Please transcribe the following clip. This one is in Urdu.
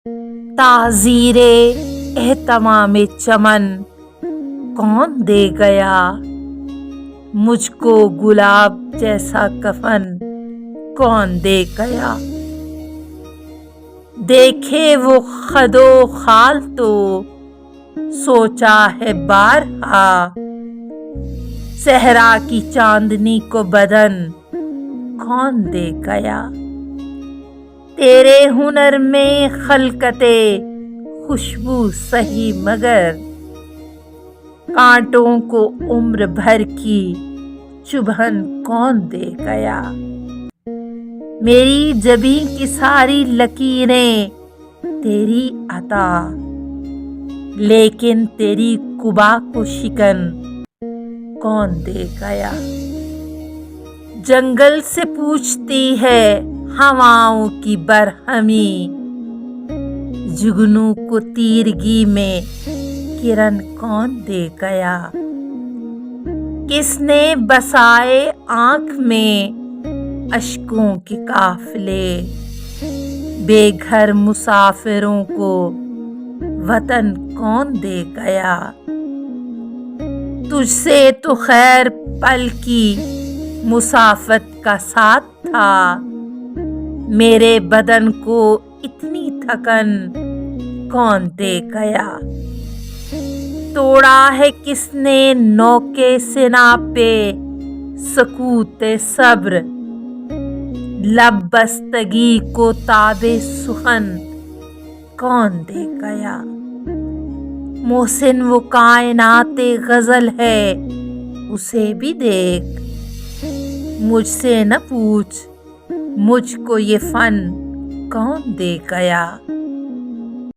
تعزیر اہتمام چمن کون دے گیا، مجھ کو گلاب جیسا کفن کون دے گیا۔ دیکھے وہ خد و خال تو سوچا ہے بارہا، صحرا کی چاندنی کو بدن کون دے گیا۔ تیرے ہنر میں خلقت خوشبو سہی مگر کانٹوں کو عمر بھر کی چبھن کون دے گیا۔ میری جبیں کی ساری لکیریں تیری عطا، لیکن تیری قبا کو شکن کون دے گیا۔ جنگل سے پوچھتی ہے ہواؤں کی برہمی، جگنو کو تیرگی میں کرن کون دے گیا۔ کس نے بسائے آنکھ میں اشکوں کے قافلے، بے گھر مسافروں کو وطن کون دے گیا۔ تجھ سے تو خیر پل کی مسافت کا ساتھ تھا، میرے بدن کو اتنی تھکن کون دے گیا۔ توڑا ہے کس نے نوکے سنا پہ سکوت صبر، لب بستگی کو تاب سخن کون دے گیا۔ محسن وہ کائنات غزل ہے اسے بھی دیکھ، مجھ سے نہ پوچھ مجھ کو یہ فن کون دے گیا۔